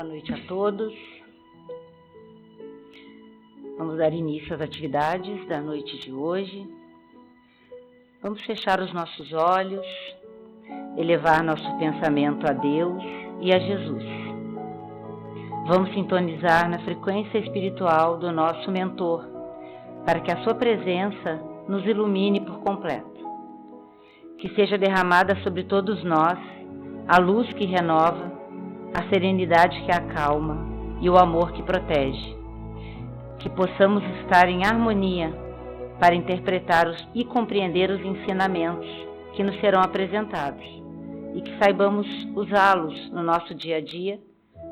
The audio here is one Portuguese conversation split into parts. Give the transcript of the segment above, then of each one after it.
noite a todos. Vamos dar início às atividades da noite de hoje. Vamos fechar os nossos olhos, elevar nosso pensamento a Deus e a Jesus. Vamos sintonizar na frequência espiritual do nosso mentor, para que a sua presença nos ilumine por completo. Que seja derramada sobre todos nós a luz que renova, a serenidade que acalma e o amor que protege. Que possamos estar em harmonia para interpretar e compreender os ensinamentos que nos serão apresentados e que saibamos usá-los no nosso dia a dia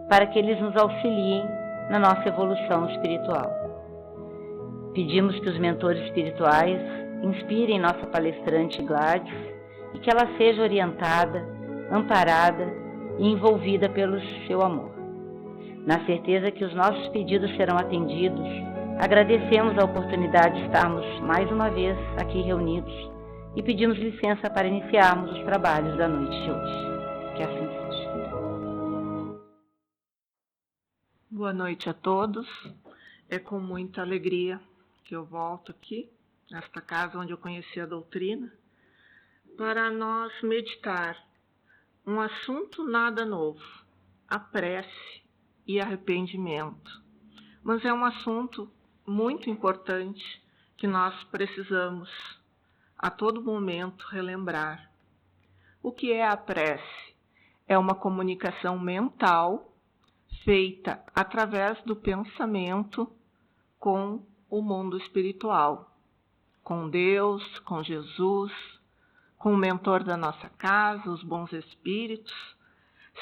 para que eles nos auxiliem na nossa evolução espiritual. Pedimos que os mentores espirituais inspirem nossa palestrante Gladys e que ela seja orientada, amparada e envolvida pelo seu amor. Na certeza que os nossos pedidos serão atendidos, agradecemos a oportunidade de estarmos mais uma vez aqui reunidos e pedimos licença para iniciarmos os trabalhos da noite de hoje. Que assim seja. Boa noite a todos. É com muita alegria que eu volto aqui, nesta casa onde eu conheci a doutrina, para nós meditar um assunto nada novo, a prece e arrependimento. Mas é um assunto muito importante que nós precisamos a todo momento relembrar. O que é a prece? É uma comunicação mental feita através do pensamento com o mundo espiritual, com Deus, com Jesus, com o mentor da nossa casa, os bons espíritos,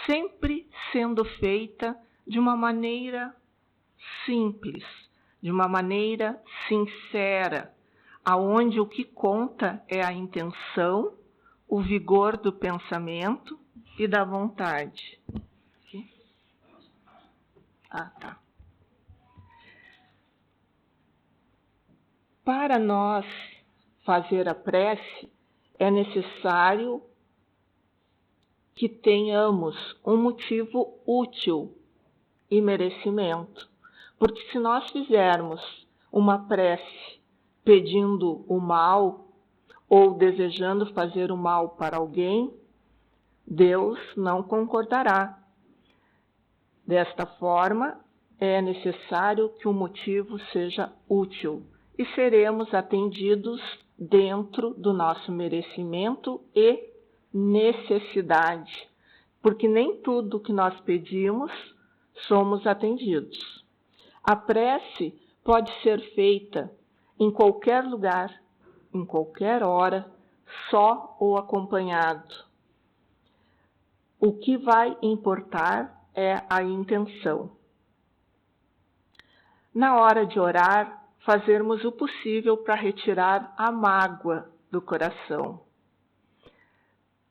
sempre sendo feita de uma maneira simples, de uma maneira sincera, aonde o que conta é a intenção, o vigor do pensamento e da vontade. Aqui. Tá. Para nós fazer a prece, é necessário que tenhamos um motivo útil e merecimento. Porque se nós fizermos uma prece pedindo o mal ou desejando fazer o mal para alguém, Deus não concordará. Desta forma, é necessário que o motivo seja útil e seremos atendidos dentro do nosso merecimento e necessidade, porque nem tudo que nós pedimos somos atendidos. A prece pode ser feita em qualquer lugar, em qualquer hora, só ou acompanhado. O que vai importar é a intenção. Na hora de orar, fazermos o possível para retirar a mágoa do coração.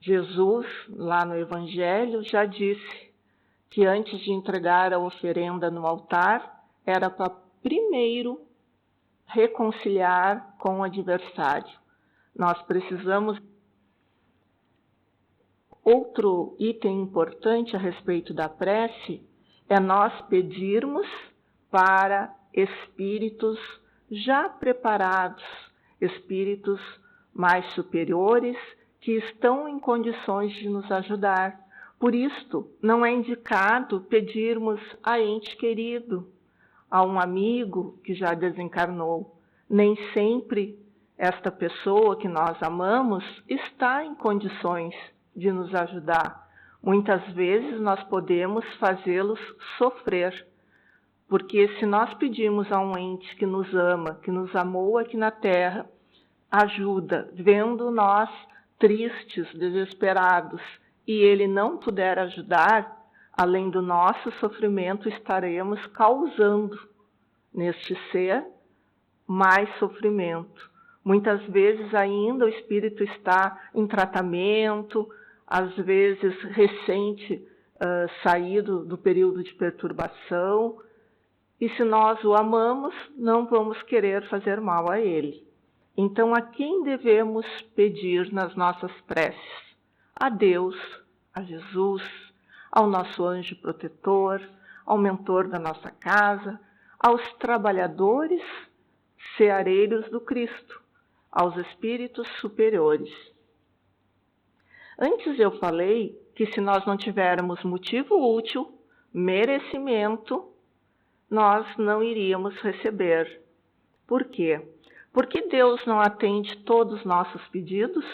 Jesus, lá no Evangelho, já disse que antes de entregar a oferenda no altar, era para primeiro reconciliar com o adversário. Nós precisamos. Outro item importante a respeito da prece é nós pedirmos para espíritos já preparados, espíritos mais superiores que estão em condições de nos ajudar. Por isto, não é indicado pedirmos a ente querido, a um amigo que já desencarnou. Nem sempre esta pessoa que nós amamos está em condições de nos ajudar. Muitas vezes nós podemos fazê-los sofrer, porque se nós pedimos a um ente que nos ama, que nos amou aqui na Terra, ajuda, vendo nós tristes, desesperados, e ele não puder ajudar, além do nosso sofrimento, estaremos causando neste ser mais sofrimento. Muitas vezes ainda o espírito está em tratamento, às vezes recente saído do período de perturbação, e se nós o amamos, não vamos querer fazer mal a ele. Então, a quem devemos pedir nas nossas preces? A Deus, a Jesus, ao nosso anjo protetor, ao mentor da nossa casa, aos trabalhadores ceareiros do Cristo, aos espíritos superiores. Antes eu falei que se nós não tivermos motivo útil, merecimento, nós não iríamos receber. Por quê? Porque Deus não atende todos os nossos pedidos,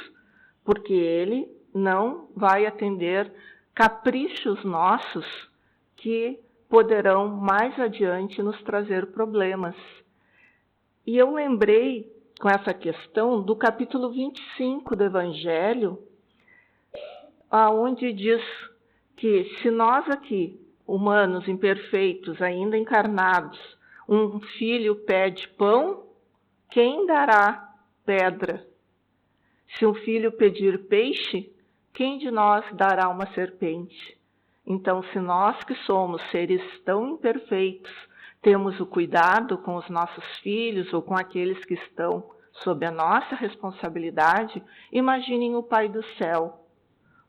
porque Ele não vai atender caprichos nossos que poderão mais adiante nos trazer problemas. E eu lembrei com essa questão do capítulo 25 do Evangelho, onde diz que se nós aqui, humanos imperfeitos, ainda encarnados, um filho pede pão, quem dará pedra? Se um filho pedir peixe, quem de nós dará uma serpente? Então, se nós que somos seres tão imperfeitos, temos o cuidado com os nossos filhos ou com aqueles que estão sob a nossa responsabilidade, imaginem o Pai do céu,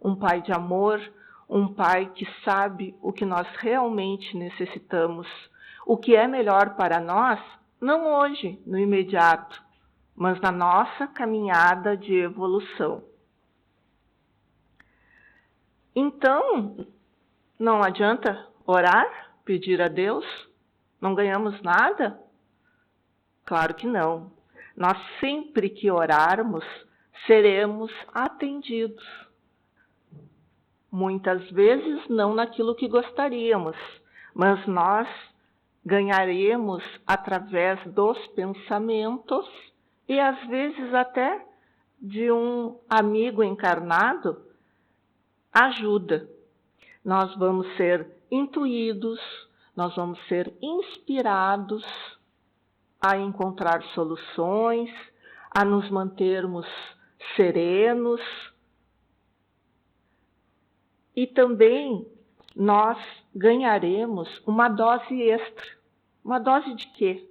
um Pai de amor, um Pai que sabe o que nós realmente necessitamos, o que é melhor para nós, não hoje, no imediato, mas na nossa caminhada de evolução. Então, não adianta orar, pedir a Deus? Não ganhamos nada? Claro que não. Nós sempre que orarmos, seremos atendidos. Muitas vezes não naquilo que gostaríamos, mas nós ganharemos através dos pensamentos e às vezes até de um amigo encarnado ajuda. Nós vamos ser intuídos, nós vamos ser inspirados a encontrar soluções, a nos mantermos serenos. E também nós ganharemos uma dose extra. Uma dose de quê?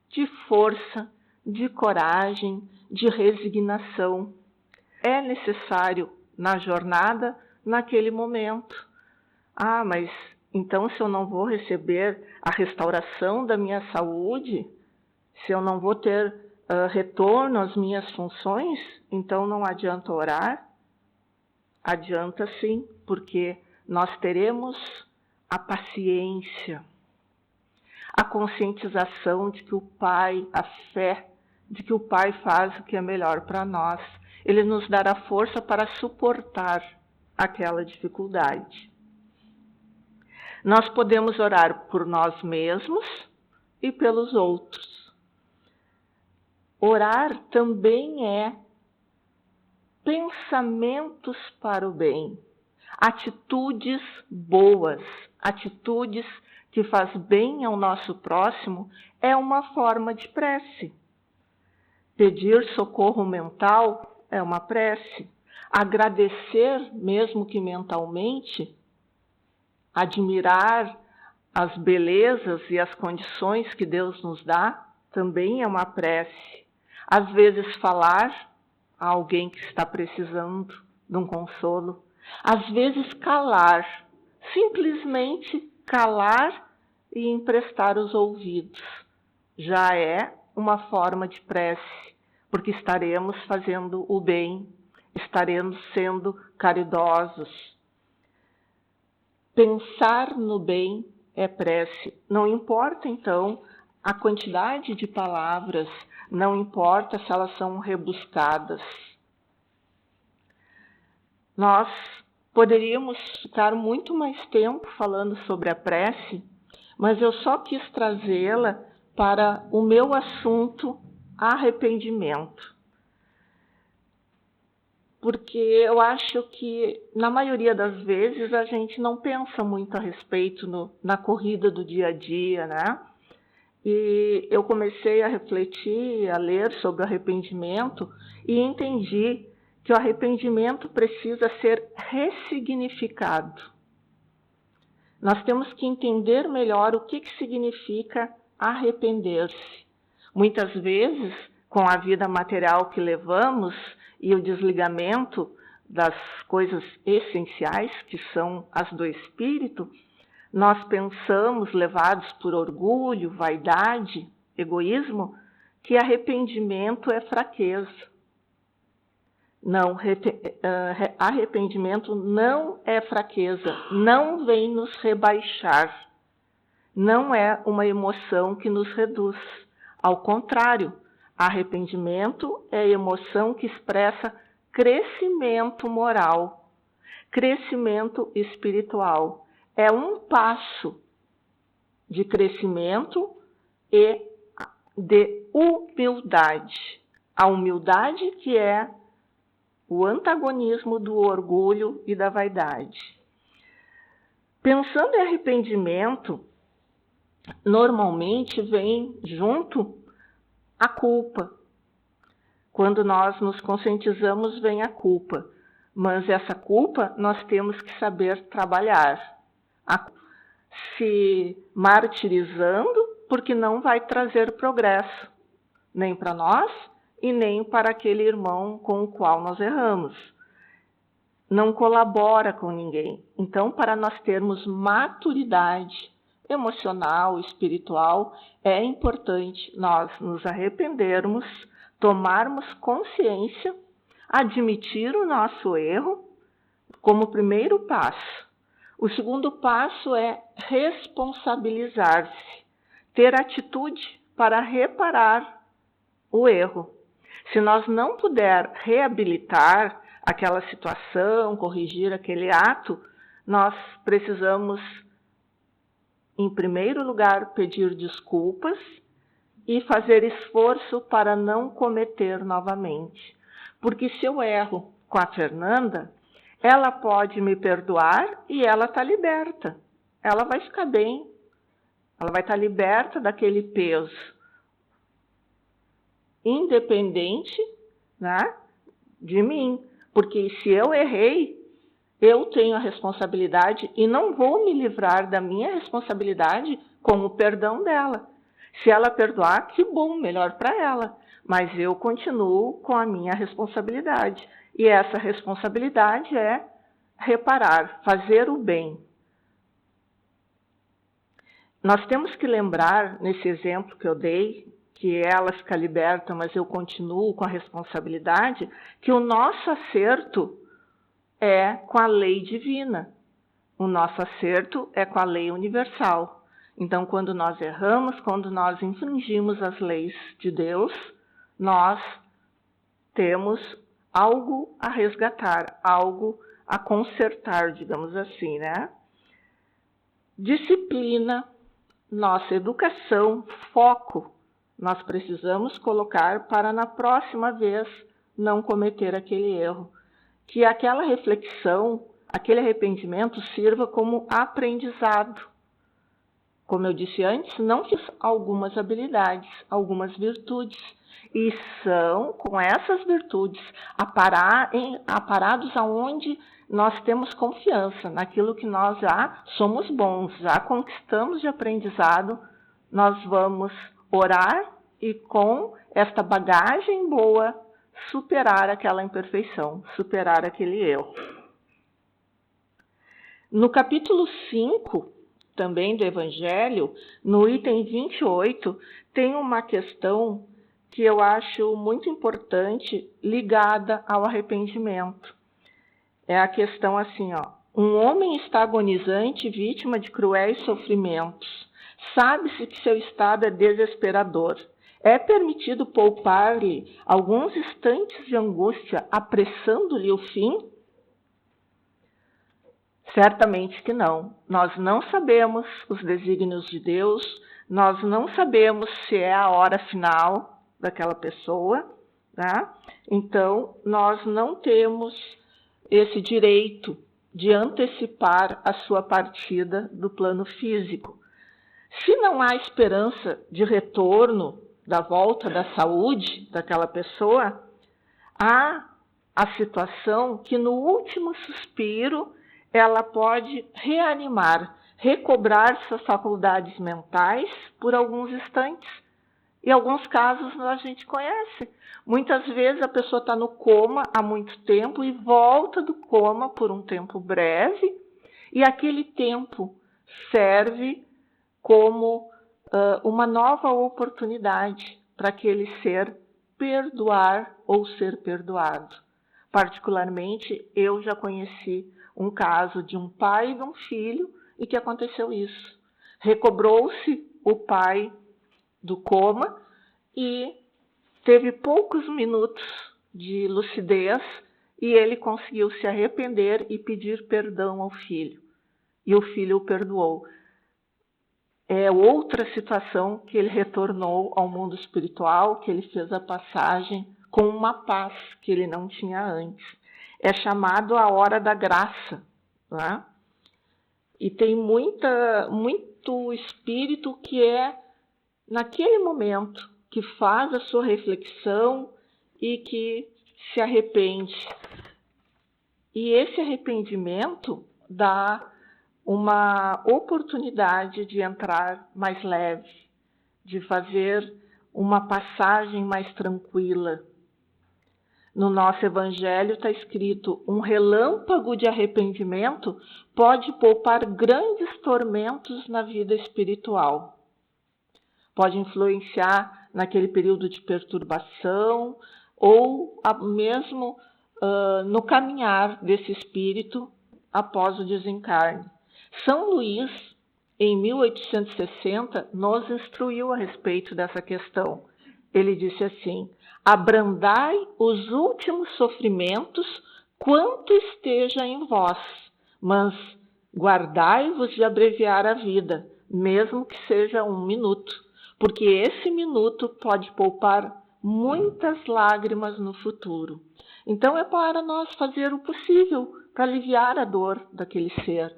De força, de coragem, de resignação. É necessário na jornada, naquele momento. Mas então se eu não vou receber a restauração da minha saúde, se eu não vou ter retorno às minhas funções, então não adianta orar? Adianta sim, porque nós teremos a paciência, a conscientização de que o Pai, a fé, de que o Pai faz o que é melhor para nós. Ele nos dará força para suportar aquela dificuldade. Nós podemos orar por nós mesmos e pelos outros. Orar também é pensamentos para o bem, atitudes boas, atitudes que faz bem ao nosso próximo, é uma forma de prece. Pedir socorro mental é uma prece. Agradecer, mesmo que mentalmente, admirar as belezas e as condições que Deus nos dá, também é uma prece. Às vezes falar a alguém que está precisando de um consolo. Às vezes calar, simplesmente calar e emprestar os ouvidos. Já é uma forma de prece, porque estaremos fazendo o bem, estaremos sendo caridosos. Pensar no bem é prece. Não importa, então, a quantidade de palavras, não importa se elas são rebuscadas. Nós poderíamos ficar muito mais tempo falando sobre a prece, mas eu só quis trazê-la para o meu assunto, arrependimento. Porque eu acho que, na maioria das vezes, a gente não pensa muito a respeito na corrida do dia a dia, né? E eu comecei a refletir, a ler sobre o arrependimento e entendi que o arrependimento precisa ser ressignificado. Nós temos que entender melhor o que significa arrepender-se. Muitas vezes, com a vida material que levamos e o desligamento das coisas essenciais, que são as do espírito, nós pensamos, levados por orgulho, vaidade, egoísmo, que arrependimento é fraqueza. Não, arrependimento não é fraqueza, não vem nos rebaixar, não é uma emoção que nos reduz. Ao contrário, arrependimento é emoção que expressa crescimento moral, crescimento espiritual. É um passo de crescimento e de humildade. A humildade que é o antagonismo do orgulho e da vaidade. Pensando em arrependimento, normalmente vem junto a culpa. Quando nós nos conscientizamos, vem a culpa. Mas essa culpa nós temos que saber trabalhar. Se martirizando, porque não vai trazer progresso, nem para nós e nem para aquele irmão com o qual nós erramos. Não colabora com ninguém. Então, para nós termos maturidade emocional, espiritual, é importante nós nos arrependermos, tomarmos consciência, admitir o nosso erro como primeiro passo. O segundo passo é responsabilizar-se, ter atitude para reparar o erro. Se nós não puder reabilitar aquela situação, corrigir aquele ato, nós precisamos, em primeiro lugar, pedir desculpas e fazer esforço para não cometer novamente. Porque se eu erro com a Fernanda, ela pode me perdoar e ela está liberta. Ela vai ficar bem, ela vai estar liberta daquele peso. Independente, né, de mim. Porque se eu errei, eu tenho a responsabilidade e não vou me livrar da minha responsabilidade com o perdão dela. Se ela perdoar, que bom, melhor para ela. Mas eu continuo com a minha responsabilidade. E essa responsabilidade é reparar, fazer o bem. Nós temos que lembrar, nesse exemplo que eu dei, que ela fica liberta, mas eu continuo com a responsabilidade, que o nosso acerto é com a lei divina. O nosso acerto é com a lei universal. Então, quando nós erramos, quando nós infringimos as leis de Deus, nós temos algo a resgatar, algo a consertar, digamos assim, né? Disciplina, nossa educação, foco, nós precisamos colocar para na próxima vez não cometer aquele erro. Que aquela reflexão, aquele arrependimento sirva como aprendizado. Como eu disse antes, não fiz algumas habilidades, algumas virtudes. E são com essas virtudes, aparados aonde nós temos confiança, naquilo que nós já somos bons, já conquistamos de aprendizado, nós vamos orar e com esta bagagem boa, superar aquela imperfeição, superar aquele erro. No capítulo 5, também do Evangelho, no item 28, tem uma questão que eu acho muito importante, ligada ao arrependimento. É a questão assim, ó. Um homem está agonizante, vítima de cruéis sofrimentos. Sabe-se que seu estado é desesperador. É permitido poupar-lhe alguns instantes de angústia, apressando-lhe o fim? Certamente que não. Nós não sabemos os desígnios de Deus, nós não sabemos se é a hora final daquela pessoa, tá? Então, nós não temos esse direito de antecipar a sua partida do plano físico. Se não há esperança de retorno da volta da saúde daquela pessoa, há a situação que no último suspiro ela pode reanimar, recobrar suas faculdades mentais por alguns instantes. E alguns casos a gente conhece. Muitas vezes a pessoa está no coma há muito tempo e volta do coma por um tempo breve, e aquele tempo serve como uma nova oportunidade para aquele ser perdoar ou ser perdoado. Particularmente, eu já conheci um caso de um pai e de um filho e que aconteceu isso. Recobrou-se o pai do coma e teve poucos minutos de lucidez e ele conseguiu se arrepender e pedir perdão ao filho. E o filho o perdoou. É outra situação que ele retornou ao mundo espiritual, que ele fez a passagem com uma paz que ele não tinha antes. É chamado a hora da graça, né? E tem muito espírito que é naquele momento que faz a sua reflexão e que se arrepende. E esse arrependimento dá uma oportunidade de entrar mais leve, de fazer uma passagem mais tranquila. No nosso evangelho está escrito: um relâmpago de arrependimento pode poupar grandes tormentos na vida espiritual. Pode influenciar naquele período de perturbação ou mesmo no caminhar desse espírito após o desencarne. São Luís, em 1860, nos instruiu a respeito dessa questão. Ele disse assim: abrandai os últimos sofrimentos quanto esteja em vós, mas guardai-vos de abreviar a vida, mesmo que seja 1 minuto, porque esse minuto pode poupar muitas lágrimas no futuro. Então é para nós fazer o possível para aliviar a dor daquele ser,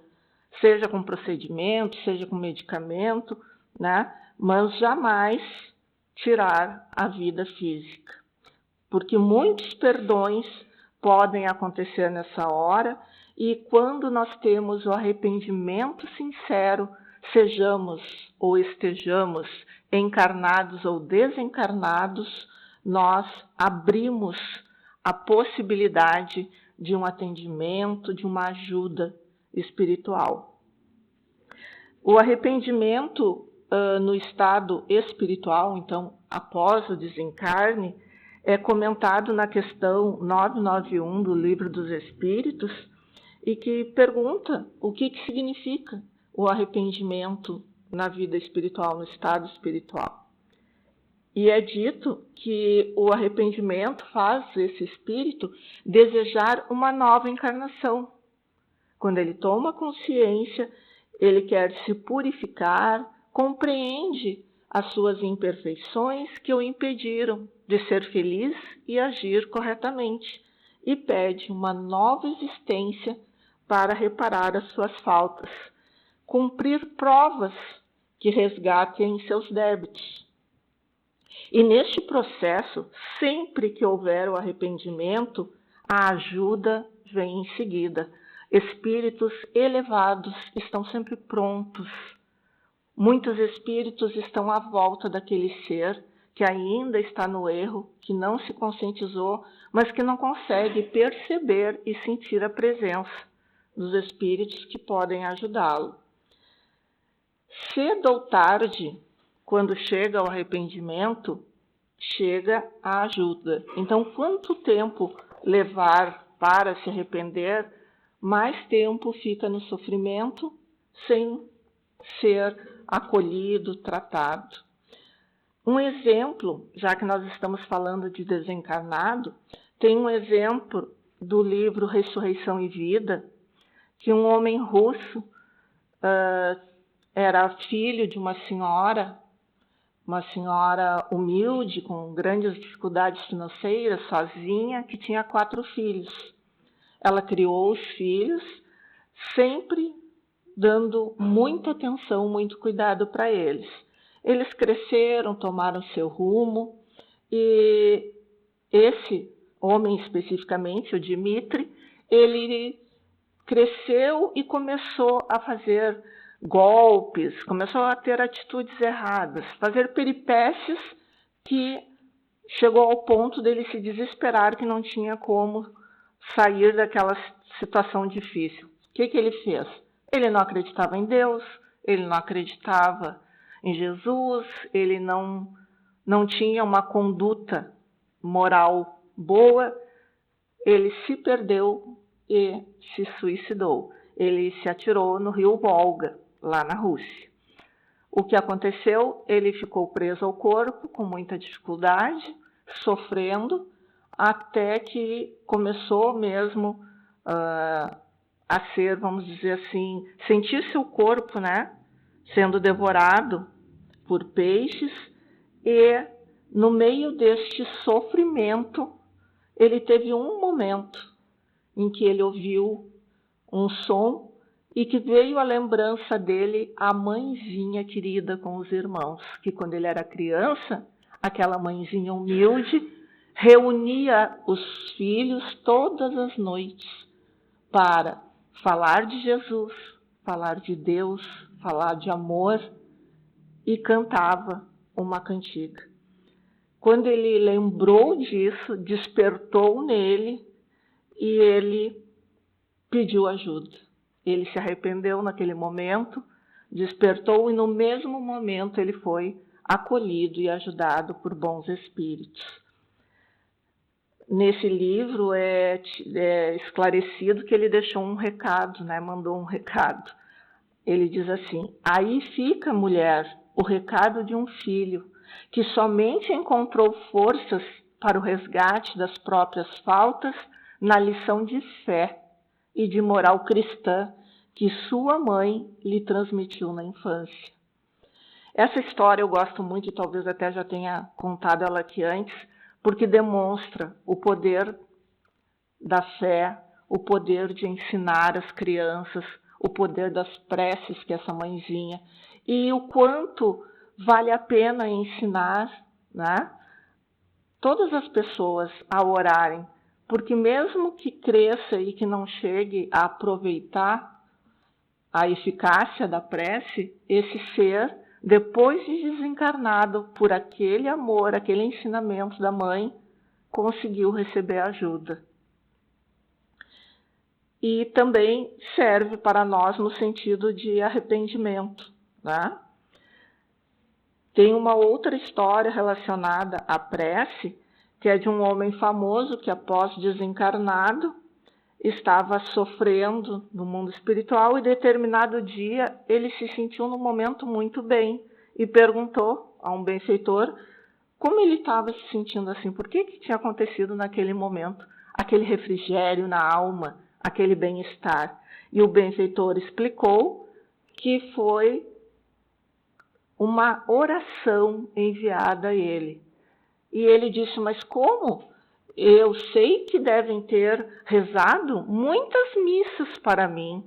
seja com procedimento, seja com medicamento, né? Mas jamais tirar a vida física. Porque muitos perdões podem acontecer nessa hora e quando nós temos o arrependimento sincero, sejamos ou estejamos encarnados ou desencarnados, nós abrimos a possibilidade de um atendimento, de uma ajuda espiritual. O arrependimento no estado espiritual, então, após o desencarne, é comentado na questão 991 do Livro dos Espíritos e que pergunta o que significa o arrependimento na vida espiritual, no estado espiritual. E é dito que o arrependimento faz esse espírito desejar uma nova encarnação. Quando ele toma consciência, ele quer se purificar, compreende as suas imperfeições que o impediram de ser feliz e agir corretamente, e pede uma nova existência para reparar as suas faltas, cumprir provas que resgatem seus débitos. E neste processo, sempre que houver o arrependimento, a ajuda vem em seguida. Espíritos elevados estão sempre prontos. Muitos espíritos estão à volta daquele ser que ainda está no erro, que não se conscientizou, mas que não consegue perceber e sentir a presença dos espíritos que podem ajudá-lo. Cedo ou tarde, quando chega o arrependimento, chega a ajuda. Então, quanto tempo levar para se arrepender, mais tempo fica no sofrimento sem ser acolhido, tratado. Um exemplo, já que nós estamos falando de desencarnado, tem um exemplo do livro Ressurreição e Vida, que um homem russo era filho de uma senhora humilde, com grandes dificuldades financeiras, sozinha, que tinha 4 filhos. Ela criou os filhos, sempre dando muita atenção, muito cuidado para eles. Eles cresceram, tomaram seu rumo, e esse homem especificamente, o Dmitri, ele cresceu e começou a fazer golpes, começou a ter atitudes erradas, fazer peripécias que chegou ao ponto dele se desesperar que não tinha como sair daquela situação difícil. O que ele fez? Ele não acreditava em Deus, ele não acreditava em Jesus, ele não tinha uma conduta moral boa, ele se perdeu e se suicidou. Ele se atirou no rio Volga, lá na Rússia. O que aconteceu? Ele ficou preso ao corpo com muita dificuldade, sofrendo, até que começou mesmo a ser, vamos dizer assim, sentir seu corpo, né, sendo devorado por peixes, e no meio deste sofrimento, ele teve um momento em que ele ouviu um som e que veio à lembrança dele a mãezinha querida com os irmãos, que quando ele era criança, aquela mãezinha humilde reunia os filhos todas as noites para falar de Jesus, falar de Deus, falar de amor, e cantava uma cantiga. Quando ele lembrou disso, despertou nele e ele pediu ajuda. Ele se arrependeu naquele momento, despertou e no mesmo momento ele foi acolhido e ajudado por bons espíritos. Nesse livro é esclarecido que ele deixou um recado, né? Mandou um recado. Ele diz assim: aí fica, mulher, o recado de um filho que somente encontrou forças para o resgate das próprias faltas na lição de fé e de moral cristã que sua mãe lhe transmitiu na infância. Essa história eu gosto muito, e talvez até já tenha contado ela aqui antes, porque demonstra o poder da fé, o poder de ensinar as crianças, o poder das preces que essa mãezinha, e o quanto vale a pena ensinar, né, todas as pessoas a orarem, porque mesmo que cresça e que não chegue a aproveitar a eficácia da prece, esse ser, depois de desencarnado por aquele amor, aquele ensinamento da mãe, conseguiu receber ajuda. E também serve para nós no sentido de arrependimento, né? Tem uma outra história relacionada à prece, que é de um homem famoso que, após desencarnado, estava sofrendo no mundo espiritual e, determinado dia, ele se sentiu num momento muito bem e perguntou a um benfeitor como ele estava se sentindo assim, por que tinha acontecido naquele momento, aquele refrigério na alma, aquele bem-estar. E o benfeitor explicou que foi uma oração enviada a ele. E ele disse, mas como? Eu sei que devem ter rezado muitas missas para mim.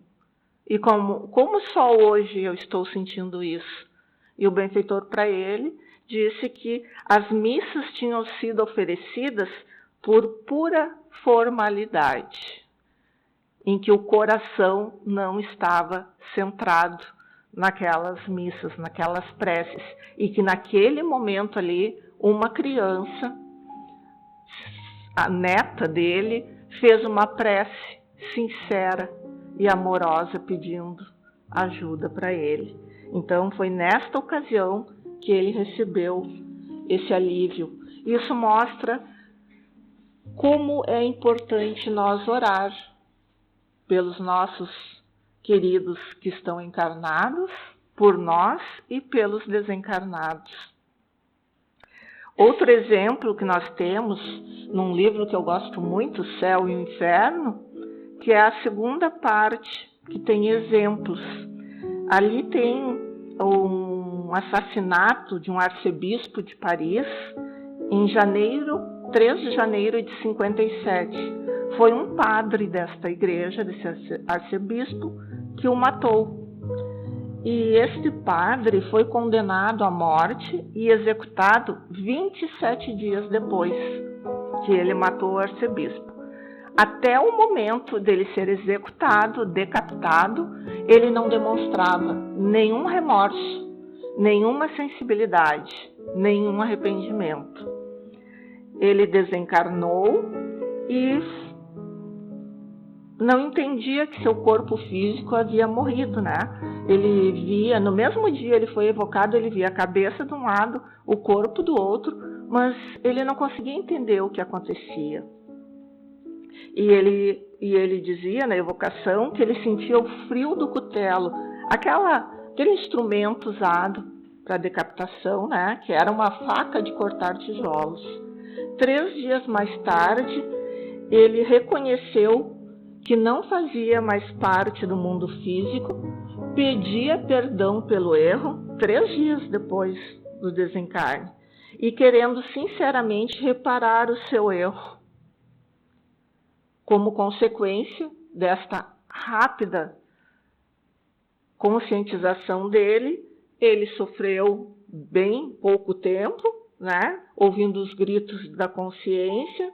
E como só hoje eu estou sentindo isso? E o benfeitor para ele disse que as missas tinham sido oferecidas por pura formalidade, em que o coração não estava centrado naquelas missas, naquelas preces, e que naquele momento ali, uma criança, a neta dele, fez uma prece sincera e amorosa pedindo ajuda para ele. Então foi nesta ocasião que ele recebeu esse alívio. Isso mostra como é importante nós orar pelos nossos queridos que estão encarnados, por nós e pelos desencarnados. Outro exemplo que nós temos num livro que eu gosto muito, Céu e o Inferno, que é a segunda parte, que tem exemplos. Ali tem um assassinato de um arcebispo de Paris em 3 de janeiro de 57. Foi um padre desta igreja, desse arcebispo, que o matou. E este padre foi condenado à morte e executado 27 dias depois que ele matou o arcebispo. Até o momento dele ser executado, decapitado, ele não demonstrava nenhum remorso, nenhuma sensibilidade, nenhum arrependimento. Ele desencarnou e não entendia que seu corpo físico havia morrido, né? Ele via, no mesmo dia ele foi evocado, ele via a cabeça de um lado, o corpo do outro, mas ele não conseguia entender o que acontecia. E ele dizia na evocação que ele sentia o frio do cutelo, aquele instrumento usado para decapitação, né? Que era uma faca de cortar tijolos. 3 dias mais tarde, ele reconheceu que não fazia mais parte do mundo físico, pedia perdão pelo erro 3 dias depois do desencarne e querendo sinceramente reparar o seu erro. Como consequência desta rápida conscientização dele, ele sofreu bem pouco tempo, né, ouvindo os gritos da consciência,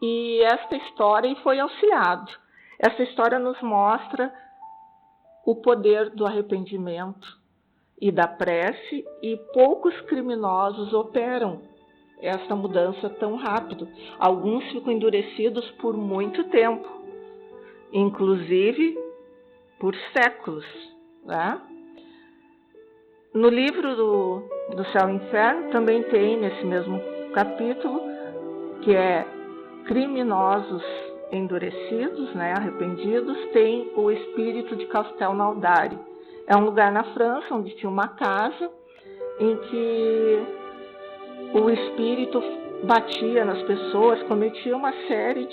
e esta história foi auxiliado. Essa história nos mostra o poder do arrependimento e da prece, e poucos criminosos operam essa mudança tão rápido. Alguns ficam endurecidos por muito tempo, inclusive por séculos, né? No livro do Céu e Inferno também tem, nesse mesmo capítulo, que é criminosos endurecidos, né, arrependidos, tem o espírito de Castelnaudary. É um lugar na França onde tinha uma casa em que o espírito batia nas pessoas, cometia uma série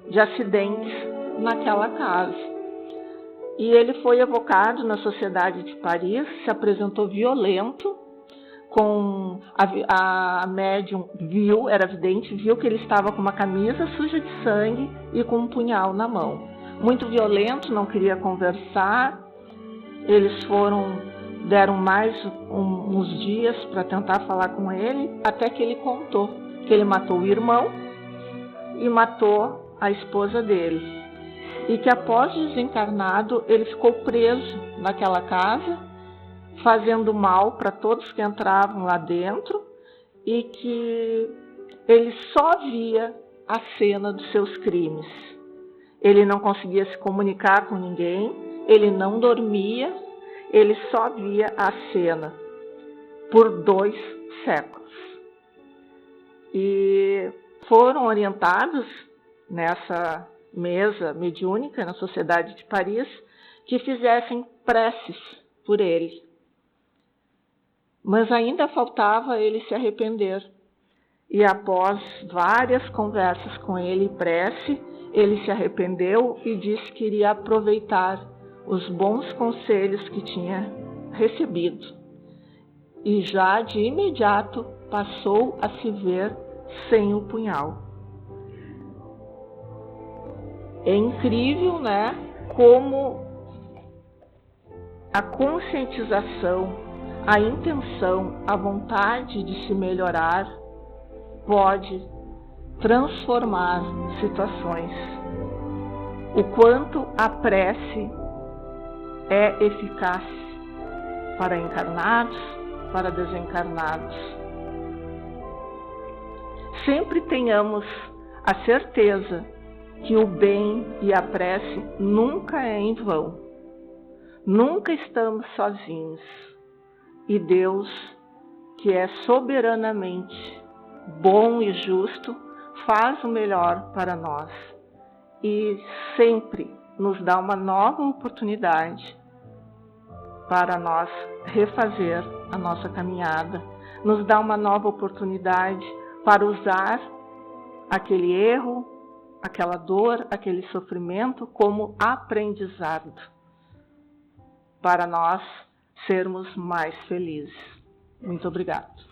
de acidentes naquela casa. E ele foi evocado na Sociedade de Paris, se apresentou violento, a médium era vidente, viu que ele estava com uma camisa suja de sangue e com um punhal na mão. Muito violento, não queria conversar. Eles deram mais uns dias para tentar falar com ele, até que ele contou que ele matou o irmão e matou a esposa dele. E que após desencarnado, ele ficou preso naquela casa, fazendo mal para todos que entravam lá dentro, e que ele só via a cena dos seus crimes. Ele não conseguia se comunicar com ninguém, ele não dormia, ele só via a cena por 2 séculos. E foram orientados nessa mesa mediúnica na Sociedade de Paris que fizessem preces por ele. Mas ainda faltava ele se arrepender. E após várias conversas com ele e prece, ele se arrependeu e disse que iria aproveitar os bons conselhos que tinha recebido. E já de imediato passou a se ver sem o punhal. É incrível, né, como a conscientização, a intenção, a vontade de se melhorar pode transformar situações. O quanto a prece é eficaz para encarnados, para desencarnados. Sempre tenhamos a certeza que o bem e a prece nunca é em vão. Nunca estamos sozinhos. E Deus, que é soberanamente bom e justo, faz o melhor para nós. E sempre nos dá uma nova oportunidade para nós refazer a nossa caminhada. Nos dá uma nova oportunidade para usar aquele erro, aquela dor, aquele sofrimento como aprendizado para nós sermos mais felizes. Muito obrigada.